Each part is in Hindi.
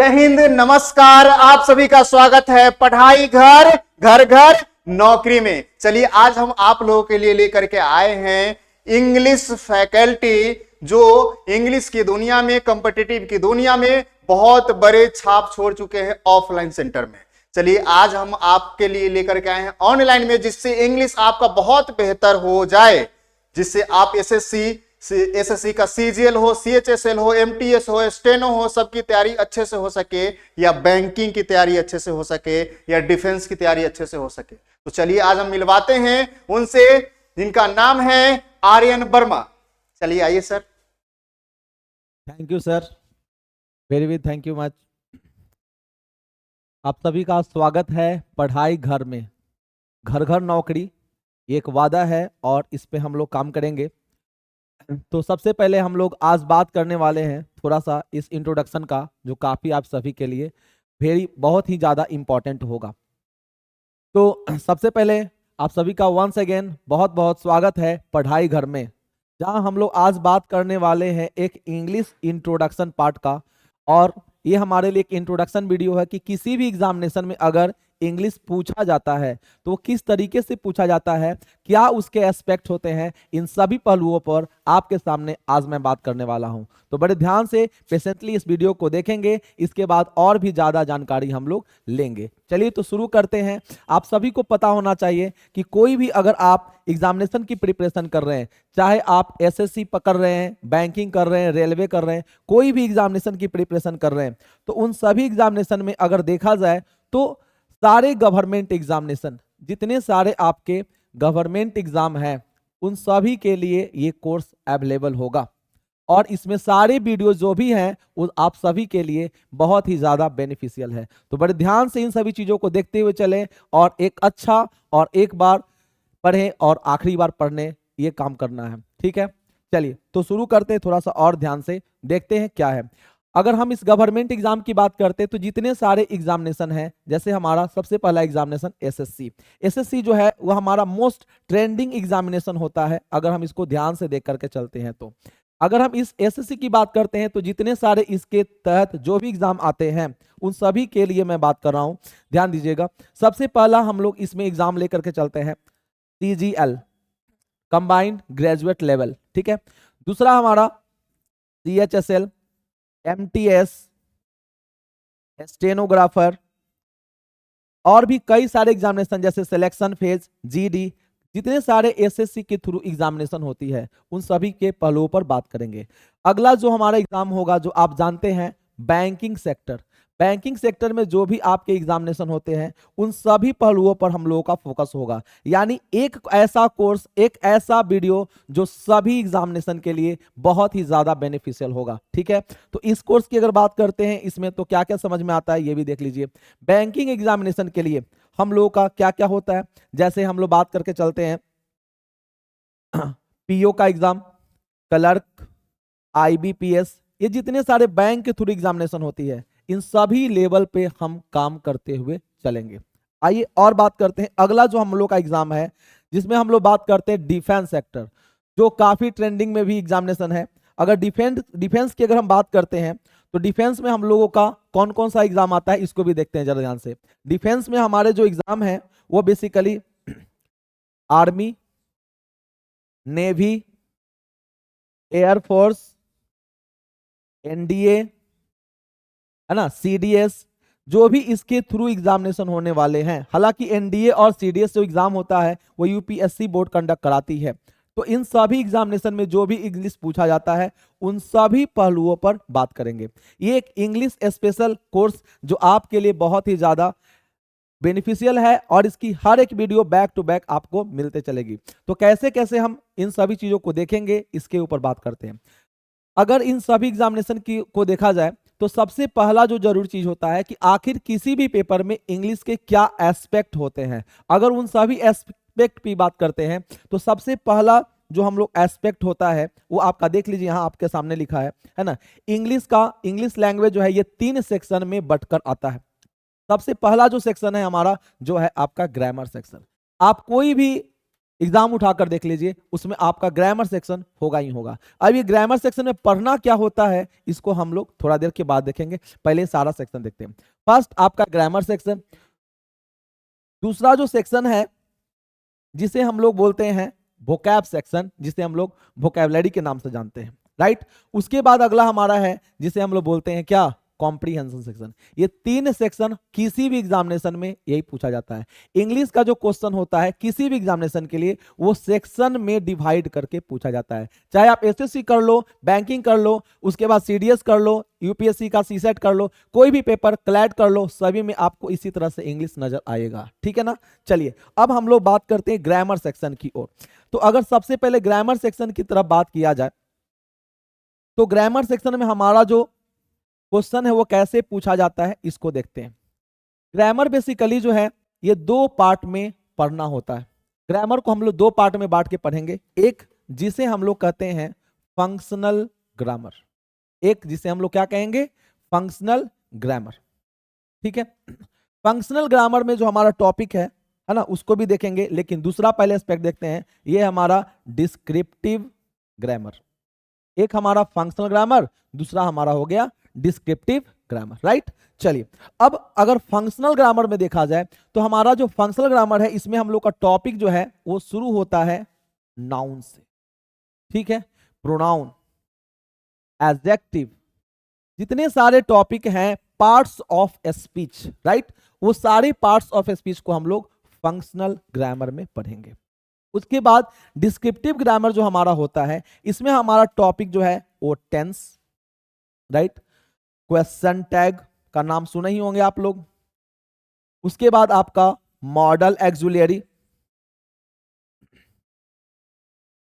जय हिंद, नमस्कार। आप सभी का स्वागत है पढ़ाई घर घर घर नौकरी में। चलिए आज हम आप लोगों के लिए लेकर के आए हैं इंग्लिश फैकल्टी, जो इंग्लिश की दुनिया में, कॉम्पिटिटिव की दुनिया में बहुत बड़े छाप छोड़ चुके हैं ऑफलाइन सेंटर में। चलिए आज हम आपके लिए लेकर के आए हैं ऑनलाइन में, जिससे इंग्लिश आपका बहुत बेहतर हो जाए, जिससे आप एसएससी का सीजीएल हो, सीएचएसएल हो, एमटीएस हो, स्टेनो हो, सबकी तैयारी अच्छे से हो सके, या बैंकिंग की तैयारी अच्छे से हो सके, या डिफेंस की तैयारी अच्छे से हो सके। तो चलिए आज हम मिलवाते हैं उनसे, जिनका नाम है आर्यन वर्मा। चलिए आइए sir. Thank you sir, very thank you much. आप सभी का स्वागत है पढ़ाई घर में घर घर नौकरी। ये एक वादा है और इस पे हम लोग काम करेंगे। तो सबसे पहले हम लोग आज बात करने वाले हैं थोड़ा सा इस इंट्रोडक्शन का, जो काफ़ी आप सभी के लिए बहुत ही ज़्यादा इम्पोर्टेंट होगा। तो सबसे पहले आप सभी का वंस अगेन बहुत बहुत स्वागत है पढ़ाई घर में, जहां हम लोग आज बात करने वाले हैं एक इंग्लिश इंट्रोडक्शन पार्ट का। और ये हमारे लिए एक इंट्रोडक्शन वीडियो है कि किसी भी एग्जामिनेशन में अगर इंग्लिश पूछा जाता है तो वो किस तरीके से पूछा जाता है, क्या उसके एस्पेक्ट होते हैं, इन सभी पहलुओं पर आपके सामने आज मैं बात करने वाला हूं। तो बड़े ध्यान से पेशेंटली इस वीडियो को देखेंगे, इसके बाद और भी ज़्यादा जानकारी हम लोग लेंगे। चलिए तो शुरू करते हैं। आप सभी को पता होना चाहिए कि कोई भी अगर आप एग्जामिनेशन की प्रिपरेशन कर रहे हैं, चाहे आप एसएससी पकड़ रहे हैं, बैंकिंग कर रहे हैं, रेलवे कर रहे हैं, कोई भी एग्जामिनेशन की प्रिपरेशन कर रहे हैं, तो उन सभी एग्जामिनेशन में अगर देखा जाए तो सारे गवर्नमेंट एग्जामिनेशन, जितने सारे आपके गवर्नमेंट एग्जाम हैं, उन सभी के लिए ये कोर्स अवेलेबल होगा। और इसमें सारे वीडियो जो भी हैं वो आप सभी के लिए बहुत ही ज़्यादा बेनिफिशियल है। तो बड़े ध्यान से इन सभी चीज़ों को देखते हुए चलें और एक अच्छा और एक बार पढ़ें और आखिरी बार पढ़ने ये काम करना है, ठीक है। चलिए तो शुरू करते हैं, थोड़ा सा और ध्यान से देखते हैं क्या है। अगर हम इस गवर्नमेंट एग्जाम की बात करते हैं तो जितने सारे एग्जामिनेशन हैं, जैसे हमारा सबसे पहला एग्जामिनेशन एसएससी जो है वो हमारा मोस्ट ट्रेंडिंग एग्जामिनेशन होता है। अगर हम इसको ध्यान से देख करके चलते हैं तो अगर हम इस एसएससी की बात करते हैं तो जितने सारे इसके तहत जो भी एग्जाम आते हैं उन सभी के लिए मैं बात कर रहा हूं, ध्यान दीजिएगा। सबसे पहला हम लोग इसमें एग्जाम लेकर के चलते हैं सीजीएल, कंबाइंड ग्रेजुएट लेवल, ठीक है। दूसरा हमारा सीएचएसएल, एमटीएस, स्टेनोग्राफर, और भी कई सारे एग्जामिनेशन जैसे सिलेक्शन फेज, जीडी, जितने सारे एसएससी के थ्रू एग्जामिनेशन होती है उन सभी के पहलुओं पर बात करेंगे। अगला जो हमारा एग्जाम होगा, जो आप जानते हैं, बैंकिंग सेक्टर। बैंकिंग सेक्टर में जो भी आपके एग्जामिनेशन होते हैं उन सभी पहलुओं पर हम लोगों का फोकस होगा। यानी एक ऐसा कोर्स, एक ऐसा वीडियो जो सभी एग्जामिनेशन के लिए बहुत ही ज्यादा बेनिफिशियल होगा, ठीक है। तो इस कोर्स की अगर बात करते हैं, इसमें तो क्या क्या समझ में आता है ये भी देख लीजिए। बैंकिंग एग्जामिनेशन के लिए हम लोगों का क्या क्या होता है, जैसे हम लोग बात करके चलते हैं पीओ का एग्जाम, क्लर्क, आईबीपीएस, ये जितने सारे बैंक के थ्रू एग्जामिनेशन होती है, इन सभी लेवल पे हम काम करते हुए चलेंगे। आइए और बात करते हैं अगला जो हम लोग का एग्जाम है, जिसमें हम लोग बात करते हैं डिफेंस सेक्टर, जो काफी ट्रेंडिंग में भी एग्जामिनेशन है। अगर डिफेंस की अगर हम बात करते हैं तो डिफेंस में हम लोगों का कौन कौन सा एग्जाम आता है इसको भी देखते हैं जरा ध्यान से। डिफेंस में हमारे जो एग्जाम है वो basically army, navy, air force, NDA, है ना, सीडीएस, जो भी इसके थ्रू एग्जामिनेशन होने वाले हैं। हालांकि एनडीए और सीडीएस जो एग्जाम होता है वो यूपीएससी बोर्ड कंडक्ट कराती है। तो इन सभी एग्जामिनेशन में जो भी इंग्लिश पूछा जाता है उन सभी पहलुओं पर बात करेंगे। ये एक इंग्लिश स्पेशल कोर्स जो आपके लिए बहुत ही ज्यादा बेनिफिशियल है और इसकी हर एक वीडियो बैक टू बैक आपको मिलते चलेगी। तो कैसे कैसे हम इन सभी चीजों को देखेंगे इसके ऊपर बात करते हैं। अगर इन सभी एग्जामिनेशन की को देखा जाए तो सबसे पहला जो जरूरी चीज होता है कि आखिर किसी भी पेपर में इंग्लिश के क्या एस्पेक्ट होते हैं। अगर उन सभी एस्पेक्ट की बात करते हैं तो सबसे पहला जो हम लोग एस्पेक्ट होता है वो आपका देख लीजिए, यहां आपके सामने लिखा है ना। इंग्लिश लैंग्वेज जो है ये 3 सेक्शन में बंटकर आता है। सबसे पहला जो सेक्शन है हमारा जो है आपका ग्रामर सेक्शन। आप कोई भी एग्जाम उठाकर देख लीजिए, उसमें आपका ग्रामर सेक्शन होगा ही होगा। अब ये ग्रामर सेक्शन में पढ़ना क्या होता है इसको हम लोग थोड़ा देर के बाद देखेंगे, पहले सारा सेक्शन देखते हैं। फर्स्ट आपका ग्रामर सेक्शन, दूसरा जो सेक्शन है जिसे हम लोग बोलते हैं वोकैब सेक्शन, जिसे हम लोग वोकैबुलरी के नाम से जानते हैं, राइट। उसके बाद अगला हमारा है जिसे हम लोग बोलते हैं क्या, कॉम्प्रीहेंशन सेक्शन। ये तीन सेक्शन किसी भी एग्जामिनेशन में यही पूछा जाता है। इंग्लिश का जो क्वेश्चन होता है किसी भी एग्जामिनेशन के लिए वो सेक्शन में डिवाइड करके पूछा जाता है, चाहे आप एसएससी कर लो, बैंकिंग कर लो, उसके बाद सीडीएस कर लो, यूपीएससी का सीसेट कर लो, कोई भी पेपर क्लैट कर लो, सभी में आपको इसी तरह से इंग्लिश नजर आएगा, ठीक है ना। चलिए अब हम लोग बात करते हैं ग्रामर सेक्शन की ओर। तो अगर सबसे पहले ग्रामर सेक्शन की तरफ बात किया जाए तो ग्रामर सेक्शन में हमारा जो क्वेश्चन है वो कैसे पूछा जाता है इसको देखते हैं। ग्रामर बेसिकली जो है ये दो पार्ट में पढ़ना होता है। ग्रामर को हम लोग दो पार्ट में बांट के पढ़ेंगे, एक जिसे हम लोग कहते हैं फंक्शनल ग्रामर, एक जिसे हम लोग क्या कहेंगे, फंक्शनल ग्रामर, ठीक है। फंक्शनल ग्रामर में जो हमारा टॉपिक है ना, उसको भी देखेंगे, लेकिन दूसरा पहले एस्पेक्ट देखते हैं, ये हमारा डिस्क्रिप्टिव ग्रामर। एक हमारा फंक्शनल ग्रामर, दूसरा हमारा हो गया डिस्क्रिप्टिव ग्रामर, राइट। चलिए अब अगर फंक्शनल ग्रामर में देखा जाए तो हमारा जो फंक्शनल ग्रामर है इसमें हम लोग का टॉपिक जो है वो शुरू होता है नाउन से, ठीक है। प्रोनाउन, एडजेक्टिव, जितने सारे टॉपिक हैं पार्ट्स ऑफ स्पीच, राइट, वो सारे पार्ट्स ऑफ स्पीच को हम लोग फंक्शनल ग्रामर में पढ़ेंगे। उसके बाद डिस्क्रिप्टिव ग्रामर जो हमारा होता है इसमें हमारा टॉपिक जो है वो टेंस, राइट, क्वेश्चन टैग का नाम सुने ही होंगे आप लोग। उसके बाद आपका मॉडल एक्सुलरी,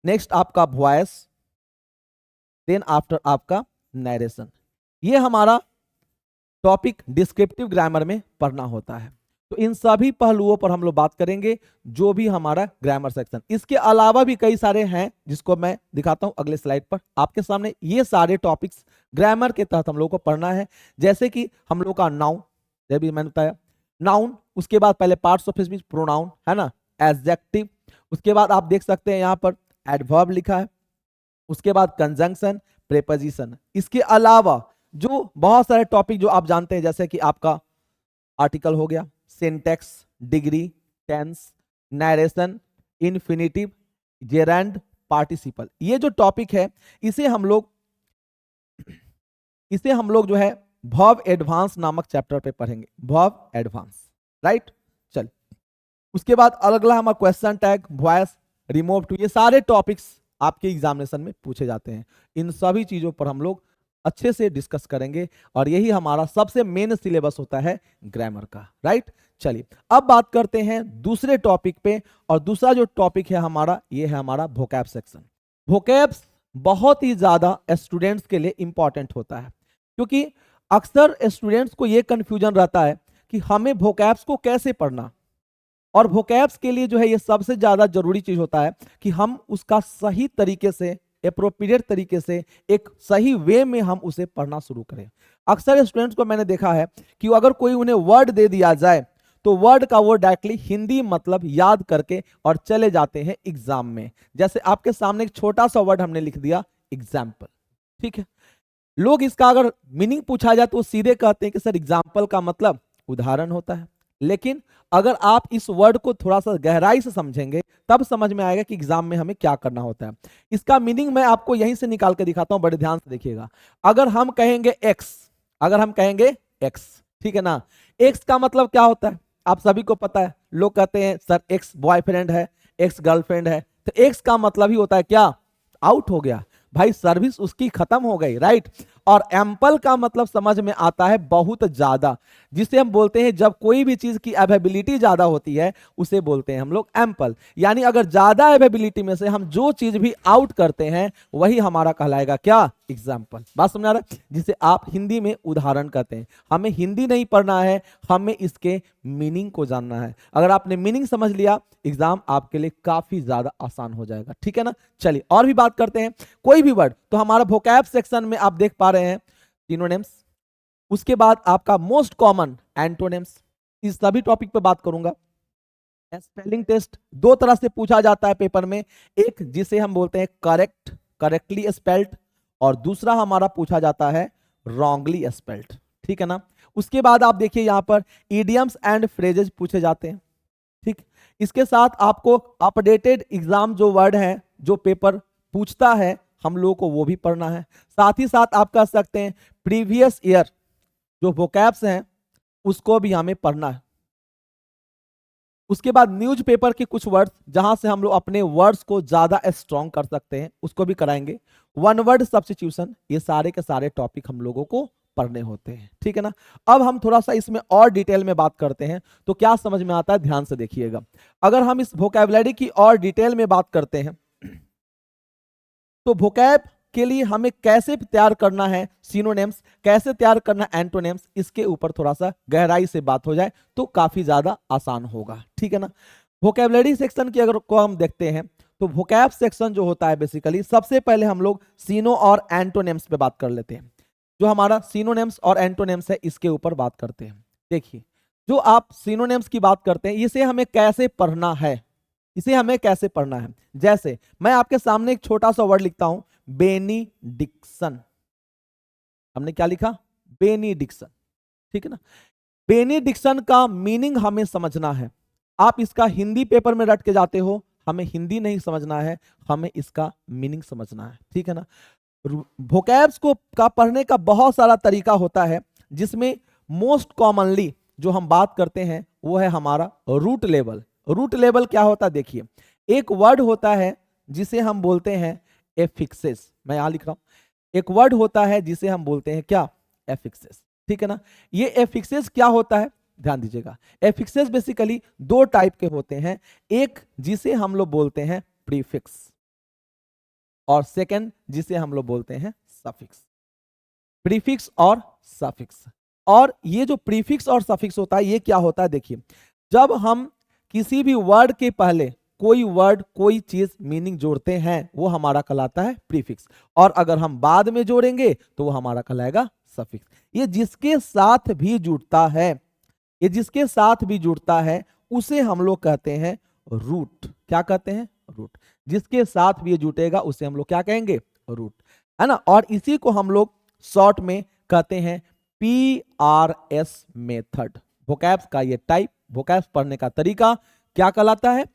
नेक्स्ट आपका वॉइस, देन आफ्टर आपका नरेशन। ये हमारा टॉपिक डिस्क्रिप्टिव ग्रामर में पढ़ना होता है। तो इन सभी पहलुओं पर हम लोग बात करेंगे जो भी हमारा ग्रामर सेक्शन। इसके अलावा भी कई सारे हैं जिसको मैं दिखाता हूं अगले स्लाइड पर आपके सामने। ये सारे टॉपिक्स ग्रामर के तहत हम लोग को पढ़ना है, जैसे कि हम लोग का नाउन, जब भी मैंने बताया नाउन, उसके बाद पहले पार्ट्स ऑफ स्पीच प्रोनाउन है ना, एडजेक्टिव, उसके बाद आप देख सकते हैं यहां पर एडवर्ब लिखा है, उसके बाद कंजंक्शन, प्रीपोजिशन। इसके अलावा जो बहुत सारे टॉपिक जो आप जानते हैं जैसे कि आपका आर्टिकल हो गया, syntax, degree, tense, narration, infinitive, gerund, participle. ये जो टॉपिक है इसे हम लोग जो है वर्ब एडवांस नामक चैप्टर पे पढ़ेंगे, वर्ब एडवांस, राइट। चल उसके बाद अगला हमारा question tag, voice, remove to, ये सारे टॉपिक्स आपके एग्जामिनेशन में पूछे जाते हैं। इन सभी चीजों पर हम लोग अच्छे से डिस्कस करेंगे और यही हमारा सबसे मेन सिलेबस होता है ग्रामर का, राइट। चलिए अब बात करते हैं दूसरे टॉपिक पे, और दूसरा जो टॉपिक है हमारा ये है हमारा वोकैब सेक्शन। वोकैब्स बहुत ही ज्यादा स्टूडेंट्स के लिए इंपॉर्टेंट होता है, क्योंकि अक्सर स्टूडेंट्स को ये कंफ्यूजन रहता है कि हमें वोकैब्स को कैसे पढ़ना, और वोकैब्स के लिए जो है ये सबसे ज्यादा जरूरी चीज होता है कि हम उसका सही तरीके से, एप्रोप्रिएट तरीके से, एक सही वे में हम उसे पढ़ना शुरू करें। अक्सर स्टूडेंट्स को मैंने देखा है कि अगर कोई उन्हें वर्ड दे दिया जाए तो वर्ड का वो डायरेक्टली हिंदी मतलब याद करके और चले जाते हैं एग्जाम में। जैसे आपके सामने एक छोटा सा वर्ड हमने लिख दिया एग्जाम्पल, ठीक है। लोग इसका अगर मीनिंग पूछा जाए तो वो सीधे कहते हैं कि सर एग्जाम्पल का मतलब उदाहरण होता है, लेकिन अगर आप इस वर्ड को थोड़ा सा गहराई से समझेंगे तब समझ में आएगा कि एग्जाम में हमें क्या करना होता है। इसका मीनिंग मैं आपको यहीं से निकाल के दिखाता हूं, बड़े ध्यान से देखिएगा। अगर हम कहेंगे एक्स, ठीक है ना, एक्स का मतलब क्या होता है आप सभी को पता है। लोग कहते हैं सर एक्स बॉयफ्रेंड है, एक्स गर्लफ्रेंड है, तो एक्स का मतलब ही होता है क्या, आउट हो गया भाई, सर्विस उसकी खत्म हो गई, राइट। और एम्पल का मतलब समझ में आता है बहुत ज्यादा, जिसे हम बोलते हैं जब कोई भी चीज की अवेबिलिटी ज्यादा होती है उसे बोलते हैं हम लोग एम्पल। यानी अगर ज्यादा अवेबिलिटी में से हम जो चीज भी आउट करते हैं वही हमारा कहलाएगा क्या, एग्जाम्पल। बात समझ आ रहा है, जिसे आप हिंदी में उदाहरण कहते हैं। हमें हिंदी नहीं पढ़ना है, हमें इसके मीनिंग को जानना है। अगर आपने मीनिंग समझ लिया एग्जाम आपके लिए काफी ज्यादा आसान हो जाएगा, ठीक है ना। चलिए और भी बात करते हैं, कोई भी वर्ड, तो हमारा वोकैब सेक्शन में आप देख पा रहे हैं सिनोनिम्स, उसके बाद आपका मोस्ट कॉमन एंटोनिम्स, इस सभी टॉपिक पे बात करूंगा। स्पेलिंग टेस्ट दो तरह से पूछा जाता है पेपर में, एक जिसे हम बोलते हैं करेक्टली स्पेल्ड, और दूसरा हमारा पूछा जाता है रॉन्गली स्पेल्ड, ठीक है ना। उसके बाद आप देखिए यहाँ पर इडियम्स एंड फ्रेजेस पूछे जाते हैं, ठीक। इसके साथ आपको अपडेटेड एग्जाम जो वर्ड है, जो पेपर पूछता है, हम लोगों को वो भी पढ़ना है। साथ ही साथ आप कह सकते हैं प्रीवियस ईयर जो वोकैब्स हैं उसको भी हमें पढ़ना है। उसके बाद न्यूज़पेपर के कुछ वर्ड्स जहां से हम लोग अपने वर्ड्स को ज्यादा स्ट्रॉन्ग कर सकते हैं उसको भी कराएंगे। वन वर्ड सब्स्टिट्यूशन, ये सारे के सारे टॉपिक हम लोगों को पढ़ने होते हैं, ठीक है ना। अब हम थोड़ा सा इसमें और डिटेल में बात करते हैं तो क्या समझ में आता है, ध्यान से देखिएगा। अगर हम इस वोकैबुलरी की और डिटेल में बात करते हैं तो वोकैब के लिए हमें कैसे तैयार करना है सिनोनिम्स, कैसे तैयार करना है एंटोनिम्स, इसके ऊपर थोड़ा सा गहराई से बात हो जाए तो काफी ज्यादा आसान होगा, ठीक है ना। वोकैबुलरी सेक्शन की अगर को हम देखते हैं तो वोकैब सेक्शन जो होता है बेसिकली, सबसे पहले हम लोग सिनो और एंटोनिम्स पे बात कर लेते हैं। जो हमारा सिनोनिम्स और एंटोनिम्स है इसके ऊपर बात करते हैं। देखिए, जो आप सिनोनिम्स की बात करते हैं इसे हमें कैसे पढ़ना है, इसे हमें कैसे पढ़ना है। जैसे मैं आपके सामने एक छोटा सा वर्ड लिखता हूं, बेनीडिक्शन। हमने क्या लिखा, बेनीडिक्शन, ठीक है ना। बेनीडिक्शन का मीनिंग हमें समझना है। आप इसका हिंदी पेपर में रट के जाते हो, हमें हिंदी नहीं समझना है, हमें इसका मीनिंग समझना है, ठीक है ना। वोकैब्स को का पढ़ने का बहुत सारा तरीका होता है, जिसमें मोस्ट कॉमनली जो हम बात करते हैं वो है हमारा रूट लेवल। रूट लेवल क्या होता है, देखिए एक वर्ड होता है जिसे हम बोलते हैं एफिक्सेस, मैं यहां लिख रहा हूं। एक वर्ड होता है जिसे हम बोलते हैं क्या, एफिक्सेस, ठीक है ना। ये एफिक्सेस क्या होता है, ध्यान दीजिएगा। एफिक्सेस बेसिकली दो टाइप के होते हैं, एक जिसे हम लोग बोलते हैं प्रीफिक्स और सेकंड जिसे हम लोग बोलते हैं सफिक्स। प्रीफिक्स और सफिक्स। और ये जो प्रीफिक्स और सफिक्स होता है ये क्या होता है, देखिए जब हम किसी भी वर्ड के पहले कोई वर्ड कोई चीज मीनिंग जोड़ते हैं वो हमारा कहलाता है प्रीफिक्स, और अगर हम बाद में जोड़ेंगे तो वो हमारा कहलाएगा सफिक्स। ये जिसके साथ भी जुड़ता है, ये जिसके साथ भी जुड़ता है उसे हम लोग कहते हैं रूट। क्या कहते हैं, रूट। जिसके साथ भी ये जुटेगा उसे हम लोग क्या कहेंगे, रूट, है ना। और इसी को हम लोग शॉर्ट में कहते हैं PRS मेथड। वोकैब्स का ये टाइप, वोकैब्स पढ़ने का तरीका क्या कहलाता है,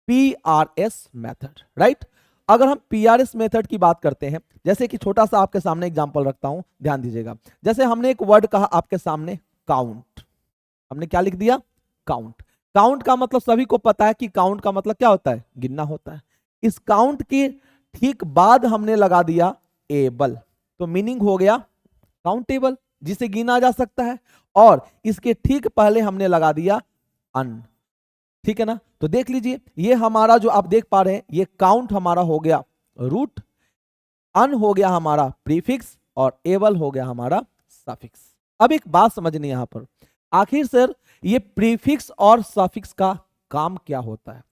PRS मेथड, राइट। अगर हम PRS मेथड की बात करते हैं, जैसे कि छोटा सा आपके सामने एग्जांपल रखता हूं, ध्यान दीजिएगा। जैसे हमने एक वर्ड कहा आपके सामने काउंट, हमने क्या लिख दिया, काउंट। काउंट का मतलब सभी को पता है कि काउंट का मतलब क्या होता है, गिनना होता है। इस काउंट के ठीक बाद हमने लगा दिया एबल, तो मीनिंग हो गया काउंटेबल, जिसे गिना जा सकता है। और इसके ठीक पहले हमने लगा दिया अन, ठीक है ना। तो देख लीजिए ये हमारा जो आप देख पा रहे हैं, ये काउंट हमारा हो गया रूट, अन हो गया हमारा प्रीफिक्स, और एबल हो गया हमारा सफिक्स। अब एक बात समझनी यहां पर, आखिर सर ये प्रीफिक्स और सफिक्स का काम क्या होता है।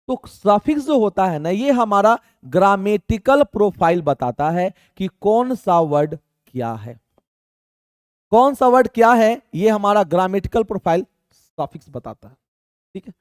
तो सफिक्स जो होता है ना, ये हमारा ग्रामेटिकल प्रोफाइल बताता है कि कौन सा वर्ड क्या है, कौन सा वर्ड क्या है, ये हमारा ग्रामेटिकल प्रोफाइल सफिक्स बताता है, ठीक है।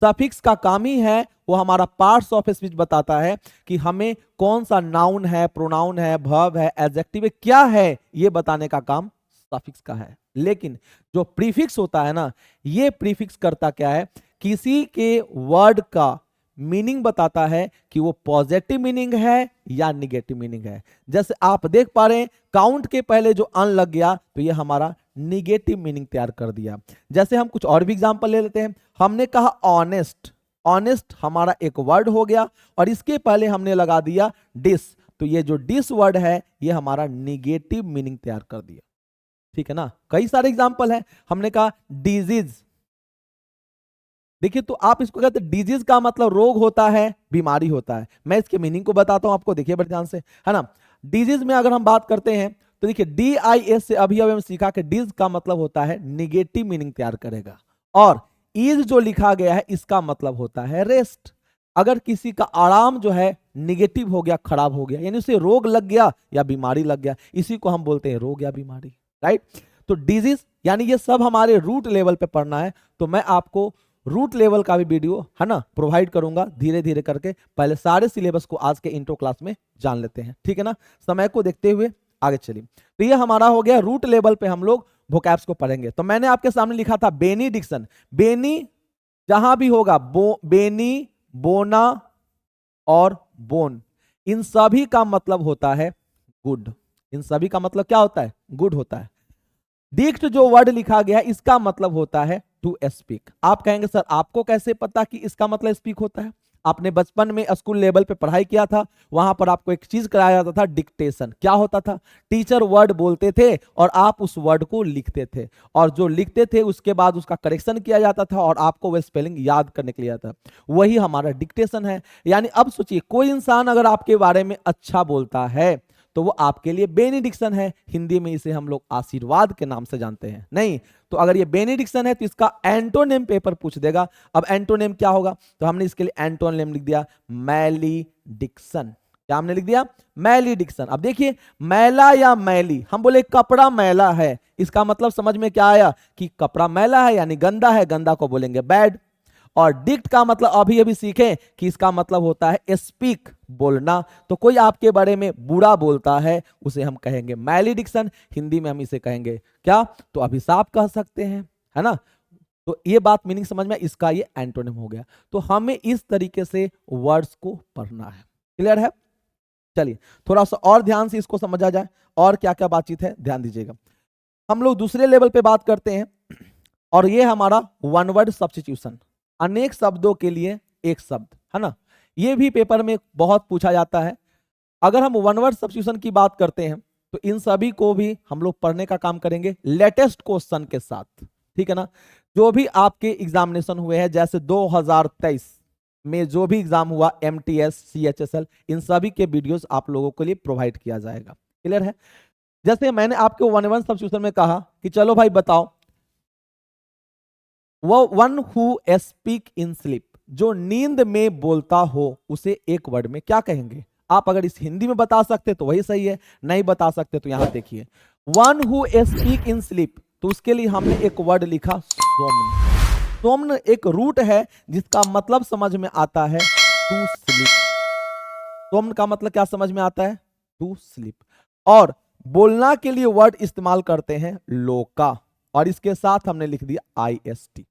सफिक्स का काम ही है वो हमारा पार्ट्स ऑफ स्पीच बताता है कि हमें कौन सा नाउन है, प्रोनाउन है, वर्ब है, एडजेक्टिव है, क्या है, ये बताने का काम सफिक्स का है। लेकिन जो प्रीफिक्स होता है ना, ये प्रीफिक्स करता क्या है, किसी के वर्ड का मीनिंग बताता है कि वो पॉजिटिव मीनिंग है या निगेटिव मीनिंग है। जैसे आप देख पा रहे हैं काउंट के पहले जो अन लग गया तो ये हमारा निगेटिव मीनिंग तैयार कर दिया। जैसे हम कुछ और भी एग्जांपल ले लेते हैं। हमने कहा ऑनेस्ट, ऑनेस्ट हमारा एक वर्ड हो गया और इसके पहले हमने लगा दिया डिस, तो ये जो डिस वर्ड है ये हमारा निगेटिव मीनिंग तैयार कर दिया, ठीक है ना। कई सारे एग्जांपल है। हमने कहा डिजीज, देखिए तो आप इसको कहते हैं डिजीज का मतलब रोग होता है, बीमारी होता है। मैं इसके मीनिंग को बताता हूं आपको, देखिए बड़े ध्यान से, है ना। डिजीज में अगर हम बात करते हैं तो देखिए DIS से अभी हमने सीखा कि डिज का मतलब होता है निगेटिव मीनिंग तैयार करेगा, और इज जो लिखा गया है इसका मतलब होता है रेस्ट। अगर किसी का आराम जो है निगेटिव हो गया, खराब हो गया, यानी उसे रोग लग गया या बीमारी लग गया, इसी को हम बोलते हैं रोग या बीमारी, राइट। तो डिजीज यानी ये सब हमारे रूट लेवल पे पढ़ना है। तो मैं आपको रूट लेवल का भी वीडियो है ना प्रोवाइड करूंगा धीरे धीरे करके। पहले सारे सिलेबस को आज के इंट्रो क्लास में जान लेते हैं, ठीक है ना, समय को देखते हुए आगे चलिए। तो ये हमारा हो गया रूट लेवल पे हम लोग वोकैब्स को पढ़ेंगे। तो मैंने आपके सामने लिखा था बेनी डिक्शन। बेनी जहां भी होगा बेनी, बोना और बोन, इन सभी का मतलब होता है गुड। इन सभी का मतलब क्या होता है? गुड होता है। डिक्ट जो वर्ड लिखा गया है इसका मतलब होता है टू स्पीक। आप कहेंगे सर आपको कैसे पता कि इसका मतलब स्पीक होता है? आपने बचपन में स्कूल लेवल पे पढ़ाई किया था, वहां पर आपको एक चीज कराया जाता था डिक्टेशन। क्या होता था? टीचर वर्ड बोलते थे और आप उस वर्ड को लिखते थे, और जो लिखते थे उसके बाद उसका करेक्शन किया जाता था और आपको वह स्पेलिंग याद करने के लिए आता, वही हमारा डिक्टेशन है। यानी अब सोचिए कोई इंसान अगर आपके बारे में अच्छा बोलता है तो वो आपके लिए बेनिडिक्शन है। हिंदी में इसे हम लोग आशीर्वाद के नाम से जानते हैं। नहीं तो अगर ये बेनिडिक्शन है तो इसका एंटोनिम पेपर पूछ देगा। अब एंटोनिम क्या होगा? तो हमने इसके लिए एंटोनिम लिख दिया मैलीडिक्शन। क्या हमने लिख दिया? मैलीडिक्शन। अब देखिए मैला या मैली, हम बोले कपड़ा मैला है, इसका मतलब समझ में क्या आया कि कपड़ा मैला है यानी गंदा है, गंदा को बोलेंगे बैड। और डिक्ट का मतलब अभी अभी सीखें कि इसका मतलब होता है स्पीक, बोलना। तो कोई आपके बारे में बुरा बोलता है उसे हम कहेंगे मैलीडिक्शन, हिंदी में हम इसे कहेंगे क्या? तो अभिशाप कह सकते हैं, है ना। तो ये बात मीनिंग समझ में, इसका ये एंटोनिम हो गया। तो हमें इस तरीके से वर्ड्स को पढ़ना है। क्लियर है? चलिए थोड़ा सा और ध्यान से इसको समझा जाए और क्या क्या बातचीत है ध्यान दीजिएगा। हम लोग दूसरे लेवल पे बात करते हैं और ये हमारा वन वर्ड सब्स्टिट्यूशन, अनेक शब्दों के लिए एक शब्द, है ना। ये भी पेपर में बहुत पूछा जाता है। अगर हम वन वर्ड सब्स्टिट्यूशन की बात करते हैं तो इन सभी को भी हम लोग पढ़ने का काम करेंगे लेटेस्ट क्वेश्चन के साथ, ठीक है ना। जो भी आपके एग्जामिनेशन हुए हैं, जैसे 2023 में जो भी एग्जाम हुआ MTS CHSL, इन सभी के वीडियोस आप लोगों के लिए प्रोवाइड किया जाएगा। क्लियर है? जैसे मैंने आपको वन वर्ड सब्स्टिट्यूशन में कहा कि चलो भाई बताओ, वो one who speak in sleep, जो नींद में बोलता हो उसे एक वर्ड में क्या कहेंगे? आप अगर इस हिंदी में बता सकते तो वही सही है, नहीं बता सकते तो यहां देखिए one who speak in sleep, तो उसके लिए हमने एक वर्ड लिखा सोम्न। सोम्न एक रूट है जिसका मतलब समझ में आता है टू स्लीप। सोम्न का मतलब क्या समझ में आता है? To sleep. और बोलना के लिए वर्ड इस्तेमाल करते हैं लोका, और इसके साथ हमने लिख दिया IST।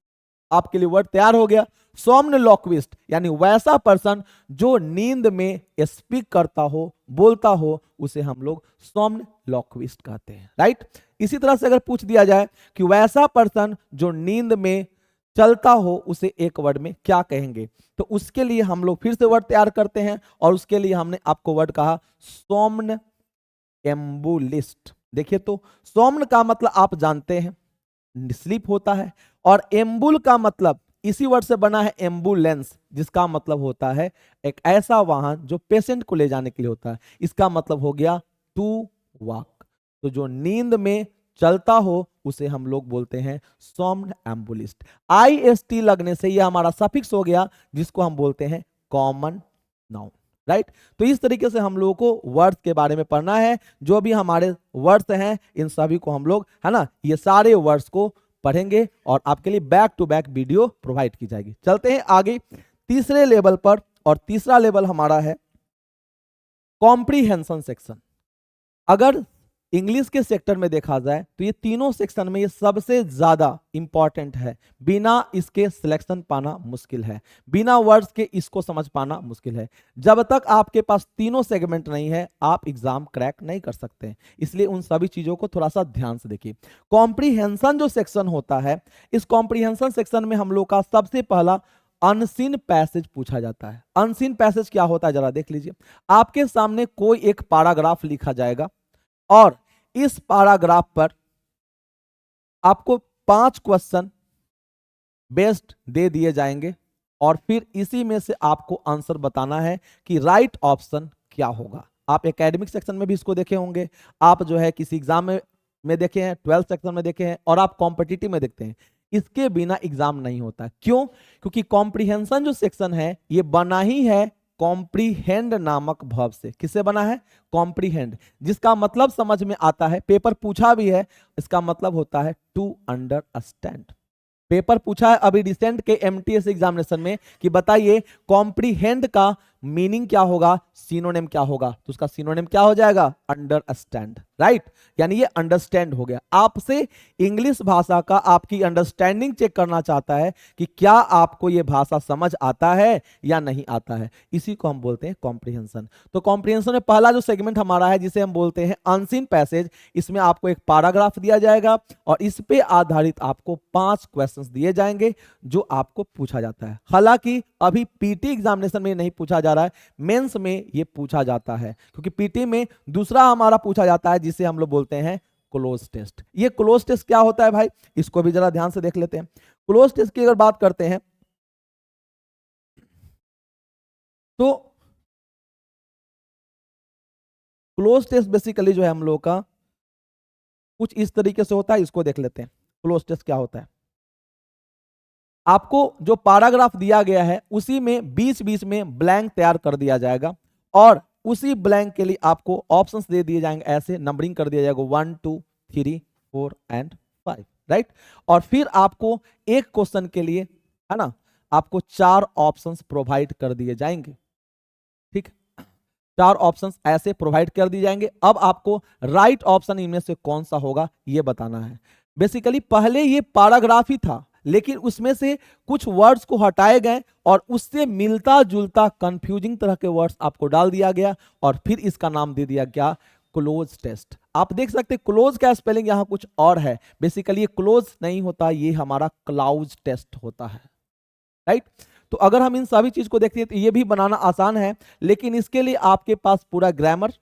आपके लिए वर्ड तैयार हो गया सोम्नलोक्विस्ट, यानी वैसा पर्सन जो नींद में स्पीक करता हो, बोलता हो, उसे हम लोग सोम्नलोक्विस्ट कहते हैं। राइट? इसी तरह से अगर पूछ दिया जाए कि वैसा पर्सन जो नींद में चलता हो उसे एक वर्ड में क्या कहेंगे, तो उसके लिए हम लोग फिर से वर्ड तैयार करते हैं और उसके लिए हमने आपको वर्ड कहा सोम्नएम्बुलिस्ट। देखिए तो सोम्न का मतलब आप जानते हैं स्लीप होता है, और एम्बुल का मतलब इसी वर्ड से बना है एम्बुलेंस, जिसका मतलब होता है एक ऐसा वाहन जो पेशेंट को ले जाने के लिए होता है। इसका मतलब हो गया टू वॉक। तो जो नींद में चलता हो उसे हम लोग बोलते हैं सोम्नएम्बुलिस्ट। IST लगने से यह हमारा सफिक्स हो गया जिसको हम बोलते हैं कॉमन नाउन। राइट? तो इस तरीके से हम लोगों को वर्ड्स के बारे में पढ़ना है। जो भी हमारे वर्ड्स हैं इन सभी को हम लोग, है ना, ये सारे वर्ड्स को पढ़ेंगे और आपके लिए back to back video provide की जाएगी। चलते हैं आगे तीसरे लेवल पर, और तीसरा लेवल हमारा है कॉम्प्रीहेंशन सेक्शन। अगर इंग्लिश के सेक्टर में देखा जाए तो ये तीनों सेक्शन में ये सबसे ज्यादा इंपॉर्टेंट है। बिना इसके सिलेक्शन पाना मुश्किल है, बिना वर्ड्स के इसको समझ पाना मुश्किल है। जब तक आपके पास तीनों सेगमेंट नहीं है आप एग्जाम क्रैक नहीं कर सकते। इसलिए उन सभी चीजों को थोड़ा सा ध्यान से देखिए। कॉम्प्रीहेंशन जो सेक्शन होता है, इस कॉम्प्रीहेंशन सेक्शन में हम लोग का सबसे पहला अनसीन पैसेज पूछा जाता है। अनसीन पैसेज क्या होता है जरा देख लीजिए। आपके सामने कोई एक पैराग्राफ लिखा जाएगा और इस पैराग्राफ पर आपको 5 क्वेश्चन बेस्ट दे दिए जाएंगे और फिर इसी में से आपको आंसर बताना है कि राइट ऑप्शन क्या होगा। आप एकेडमिक सेक्शन में भी इसको देखे होंगे, आप जो है किसी एग्जाम में देखे हैं, 12th सेक्शन में देखे हैं, और आप कॉम्पिटिटिव में देखते हैं। इसके बिना एग्जाम नहीं होता। क्यों? क्योंकि कॉम्प्रीहेंशन जो सेक्शन है ये बना ही है कॉम्प्रीहेंड नामक वर्ब से। किससे बना है? कॉम्प्रीहेंड, जिसका मतलब समझ में आता है, पेपर पूछा भी है, इसका मतलब होता है टू अंडरस्टैंड। पेपर पूछा है अभी रिसेंट के एमटीएस एग्जामिनेशन में कि बताइए कॉम्प्रीहेंड का मीनिंग क्या होगा, सिनोनिम क्या होगा। तो उसका सिनोनिम क्या हो जाएगा, अंडरस्टैंड, राइट। यानी ये अंडरस्टैंड हो गया। आपसे इंग्लिश भाषा का आपकी अंडरस्टैंडिंग चेक करना चाहता है कि क्या आपको ये भाषा समझ आता है या नहीं आता है, इसी को हम बोलते हैं कॉम्प्रिहेंशन। तो कॉम्प्रिहेंशन में पहला जो सेगमेंट हमारा है जिसे हम बोलते हैं अनसीन पैसेज, इसमें आपको एक पैराग्राफ दिया जाएगा और इस पे आधारित आपको 5 क्वेश्चंस दिए जाएंगे जो आपको पूछा जाता है। हालांकि अभी पीटी एग्जामिनेशन में नहीं पूछा जा रहा है, मेंस में ये पूछा जाता है, क्योंकि पीटी में दूसरा हमारा पूछा जाता है जिसे हम लोग बोलते हैं क्लोज टेस्ट। ये क्लोज टेस्ट क्या होता है भाई, इसको भी जरा ध्यान से देख लेते हैं। क्लोज टेस्ट की अगर बात करते हैं तो क्लोज टेस्ट बेसिकली जो है हम लोग का कुछ इस तरीके से होता है, इसको देख लेते हैं। क्लोज टेस्ट क्या होता है, आपको जो पैराग्राफ दिया गया है उसी में बीच बीच में ब्लैंक तैयार कर दिया जाएगा और उसी ब्लैंक के लिए आपको ऑप्शंस दे दिए जाएंगे, ऐसे नंबरिंग कर दिया जाएगा 1 2 3 4 एंड 5, राइट। और फिर आपको एक क्वेश्चन के लिए, है ना, आपको 4 ऑप्शंस प्रोवाइड कर दिए जाएंगे, ठीक। 4 ऑप्शंस ऐसे प्रोवाइड कर दिए जाएंगे। अब आपको राइट ऑप्शन इनमें से कौन सा होगा ये बताना है। बेसिकली पहले ये पैराग्राफ ही था, लेकिन उसमें से कुछ वर्ड्स को हटाए गए और उससे मिलता जुलता कंफ्यूजिंग तरह के वर्ड्स आपको डाल दिया गया और फिर इसका नाम दे दिया गया क्लोज टेस्ट। आप देख सकते हैं क्लोज का स्पेलिंग यहां कुछ और है, बेसिकली ये क्लोज नहीं होता, ये हमारा क्लाउज टेस्ट होता है, राइट। तो अगर हम इन सभी चीज को देखते हैं तो ये भी बनाना आसान है, लेकिन इसके लिए आपके पास पूरा ग्रामर,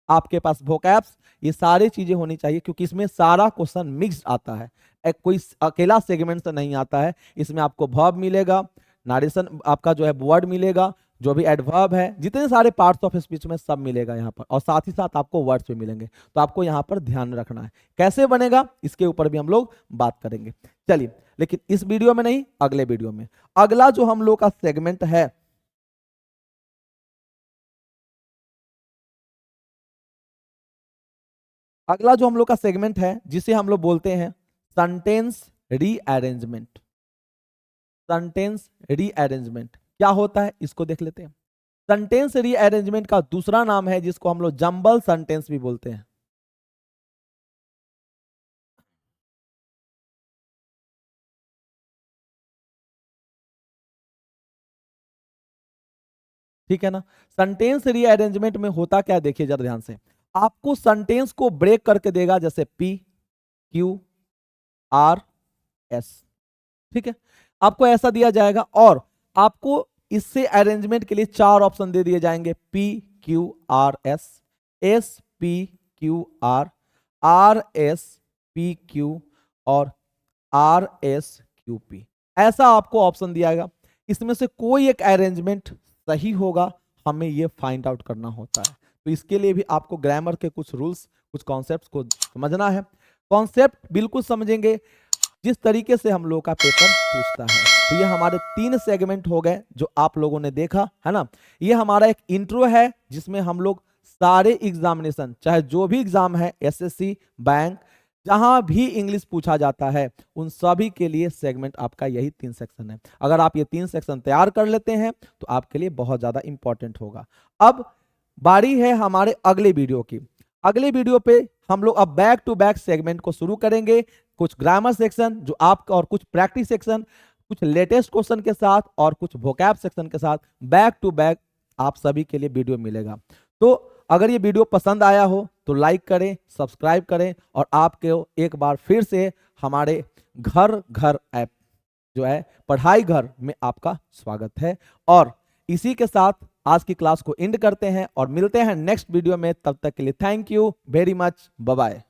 आपके पास वोकैब्स, ये सारी चीजें होनी चाहिए, क्योंकि इसमें सारा क्वेश्चन मिक्स्ड आता है, एक कोई अकेला सेगमेंट से नहीं आता है। इसमें आपको वर्ब मिलेगा, नारेशन आपका जो है वर्ड मिलेगा, जो भी एडवर्ब है, जितने सारे पार्ट्स ऑफ स्पीच में सब मिलेगा यहाँ पर, और साथ ही साथ आपको वर्ड्स भी मिलेंगे। तो आपको यहाँ पर ध्यान रखना है। कैसे बनेगा इसके ऊपर भी हम लोग बात करेंगे। चलिए, लेकिन इस वीडियो में नहीं, अगले वीडियो में। अगला जो हम लोग का सेगमेंट है, अगला जो हम लोग का सेगमेंट है जिसे हम लोग बोलते हैं सेंटेंस रीअरेंजमेंट। सेंटेंस रीअरेंजमेंट क्या होता है इसको देख लेते हैं। सेंटेंस रीअरेंजमेंट का दूसरा नाम है जिसको हम लोग जंबल सेंटेंस भी बोलते हैं। ठीक है ना। सेंटेंस रीअरेंजमेंट में होता क्या, देखिए जरा ध्यान से। आपको सेंटेंस को ब्रेक करके देगा, जैसे P Q R S, ठीक है, आपको ऐसा दिया जाएगा और आपको इससे अरेंजमेंट के लिए 4 ऑप्शन दे दिए जाएंगे, P Q R S, S P Q R, R S P Q और R S Q P, ऐसा आपको ऑप्शन दिया जाएगा। इसमें से कोई एक अरेंजमेंट सही होगा, हमें ये फाइंड आउट करना होता है। तो इसके लिए भी आपको ग्रामर के कुछ रूल्स, कुछ कॉन्सेप्ट्स को समझना है। कॉन्सेप्ट बिल्कुल समझेंगे जिस तरीके से हम लोग का पेपर पूछता है। तो ये हमारे 3 सेगमेंट हो गए जो आप लोगों ने देखा, है ना। ये हमारा एक इंट्रो है जिसमें हम लोग सारे एग्जामिनेशन, चाहे जो भी एग्जाम है, एसएससी, बैंक, जहां भी इंग्लिश पूछा जाता है, उन सभी के लिए सेगमेंट आपका यही 3 सेक्शन है। अगर आप ये 3 सेक्शन तैयार कर लेते हैं तो आपके लिए बहुत ज्यादा इंपॉर्टेंट होगा। अब बारी है हमारे अगले वीडियो की। अगले वीडियो पे हम लोग अब बैक टू बैक सेगमेंट को शुरू करेंगे, कुछ ग्रामर सेक्शन जो आपका और कुछ प्रैक्टिस सेक्शन, कुछ लेटेस्ट क्वेश्चन के साथ और कुछ वोकैब सेक्शन के साथ बैक टू बैक आप सभी के लिए वीडियो मिलेगा। तो अगर ये वीडियो पसंद आया हो तो लाइक करें, सब्सक्राइब करें और आपके एक बार फिर से हमारे घर घर ऐप जो है पढ़ाई घर में आपका स्वागत है। और इसी के साथ आज की क्लास को एंड करते हैं और मिलते हैं नेक्स्ट वीडियो में। तब तक के लिए thank you very much, bye bye.